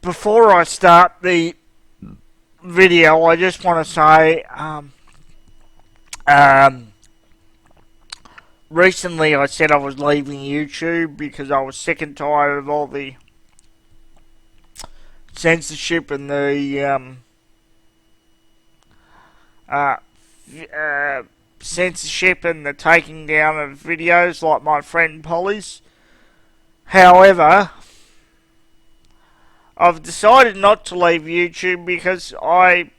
before I start the video, I just want to say, recently I said I was leaving YouTube because I was sick and tired of all the censorship and the censorship and the taking down of videos like my friend Polly's. However, I've decided not to leave YouTube because I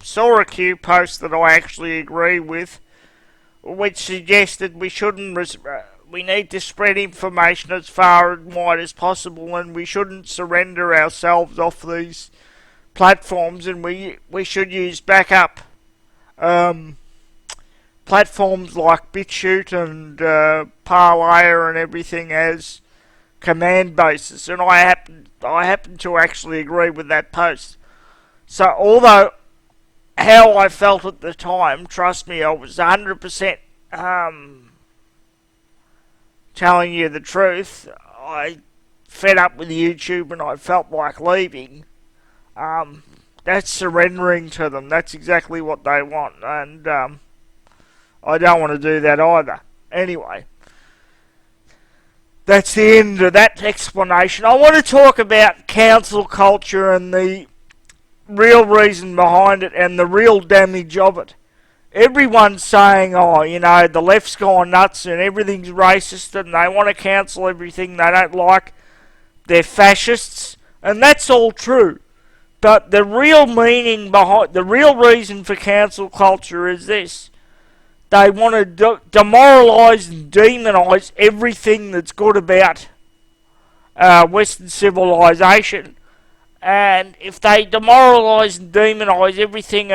saw a Q post that I actually agree with, which suggested we need to spread information as far and wide as possible, and we shouldn't surrender ourselves off these platforms, and we should use backup platforms like BitChute and Parlayer and everything as command bases, and I happen to actually agree with that post. So although how I felt at the time, trust me, I was 100% telling you the truth. I fed up with YouTube and I felt like leaving. That's surrendering to them. That's exactly what they want, and I don't want to do that either. Anyway, that's the end of that explanation. I want to talk about cancel culture and the real reason behind it and the real damage of it. Everyone's saying, oh, you know, the left's gone nuts and everything's racist and they want to cancel everything they don't like. They're fascists, and that's all true. But the real meaning behind, the real reason for cancel culture is this. They want to demoralise and demonise everything that's good about Western civilization. And if they demoralise and demonise everything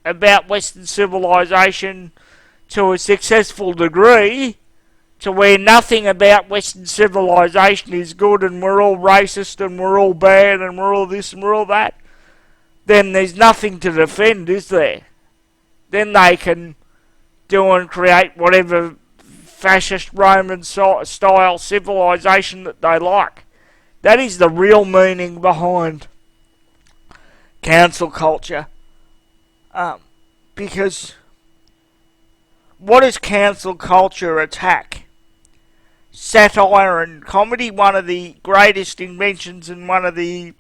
about Western civilization to a successful degree, to where nothing about Western civilization is good and we're all racist and we're all bad and we're all this and we're all that, then there's nothing to defend, is there? Then they can do and create whatever fascist Roman style civilization that they like. That is the real meaning behind cancel culture. Because what does cancel culture attack? Satire and comedy, one of the greatest inventions and one of the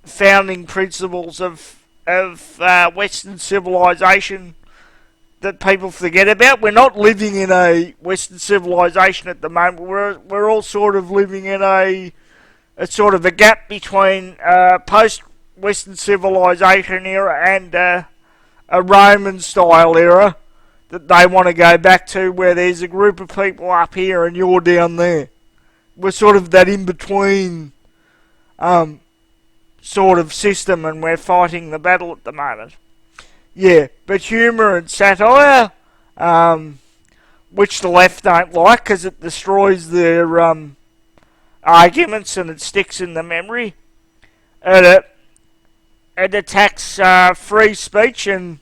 founding principles of Western civilization that people forget about. We're not living in a Western civilization at the moment. We're all sort of living in a sort of a gap between post-Western civilization era and a Roman style era that they want to go back to, where there's a group of people up here and you're down there. We're sort of that in-between sort of system, and we're fighting the battle at the moment. Yeah, but humour and satire, which the left don't like because it destroys their arguments and it sticks in the memory. It attacks free speech, and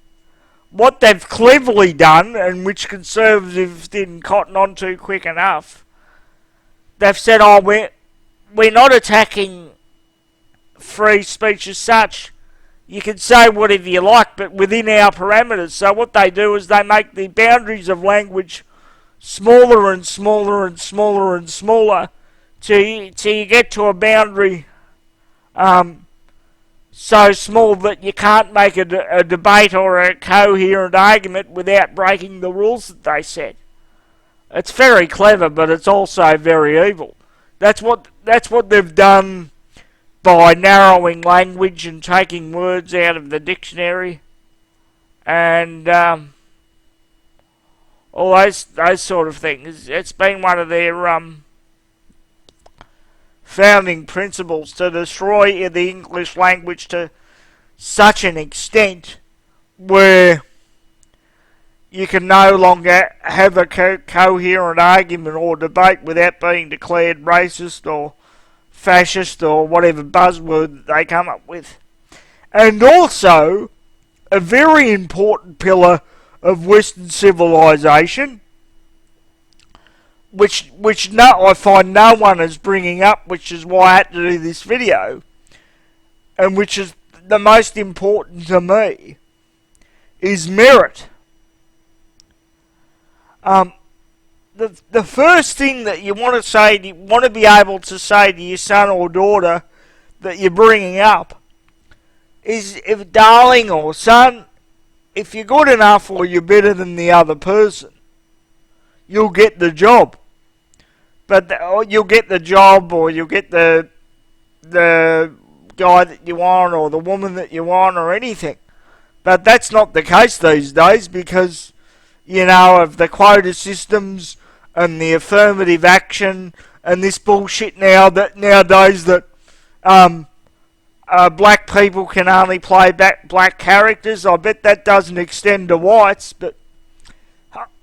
what they've cleverly done, and which conservatives didn't cotton on to quick enough, they've said, oh, we're not attacking free speech as such. You can say whatever you like, but within our parameters. So what they do is they make the boundaries of language smaller and smaller and smaller and smaller till you get to a boundary so small that you can't make a debate or a coherent argument without breaking the rules that they set. It's very clever, but it's also very evil. That's what they've done by narrowing language and taking words out of the dictionary, and all those sort of things. It's been one of their founding principles to destroy the English language to such an extent where you can no longer have a coherent argument or debate without being declared racist or fascist or whatever buzzword they come up with. And also, a very important pillar of Western civilization which no, I find no one is bringing up, which is why I had to do this video, and which is the most important to me, is merit. The first thing that you want to say, you want to be able to say to your son or daughter that you're bringing up, is, if darling or son, if you're good enough or you're better than the other person, you'll get the job. But you'll get the job, or you'll get the guy that you want, or the woman that you want, or anything. But that's not the case these days, because, you know, of the quota systems and the affirmative action and this bullshit nowadays that black people can only play black characters. I bet that doesn't extend to whites, but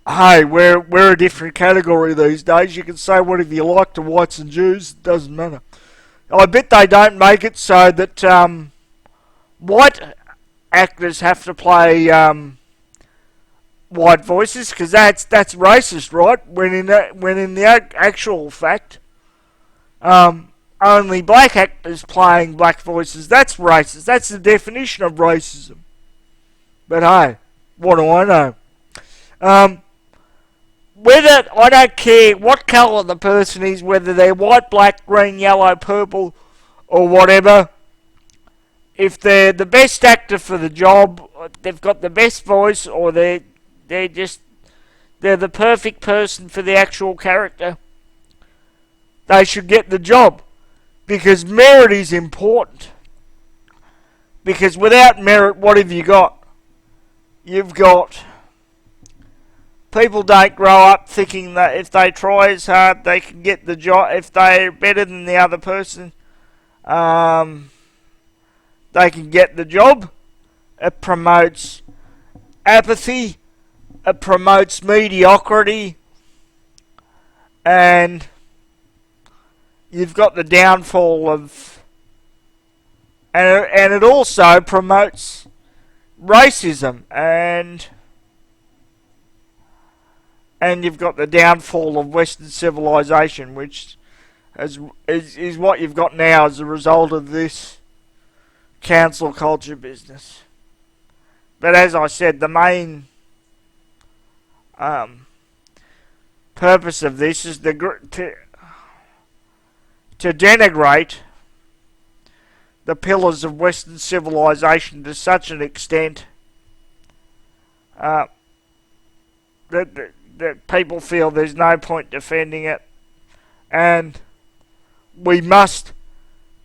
hey, we're a different category these days. You can say whatever you like to whites and Jews, it doesn't matter. I bet they don't make it so that white actors have to play white voices, because that's racist, right? When in the actual fact, only black actors playing black voices, that's racist. That's the definition of racism. But hey, what do I know? Whether, I don't care what colour the person is, whether they're white, black, green, yellow, purple, or whatever, if they're the best actor for the job, they've got the best voice, or they're the perfect person for the actual character, they should get the job. Because merit is important. Because without merit, what have you got? You've got... People don't grow up thinking that if they try as hard, they can get the job. If they're better than the other person, they can get the job. It promotes apathy. It promotes mediocrity. And you've got the downfall of... And it also promotes racism. And you've got the downfall of Western civilization, which is what you've got now as a result of this cancel culture business. But as I said, the main purpose of this is to denigrate the pillars of Western civilization to such an extent that people feel there's no point defending it. And we must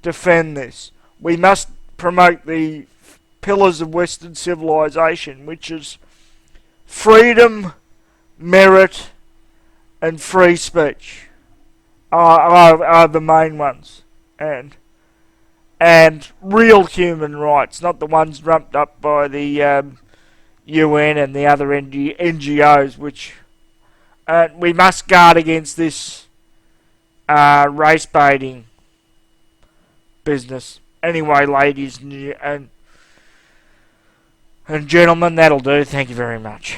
defend this. We must promote the pillars of Western civilization, which is freedom, merit, and free speech are the main ones. And real human rights, not the ones trumped up by the UN and the other NGOs, which we must guard against this race baiting business. Anyway, ladies and gentlemen, that'll do. Thank you very much.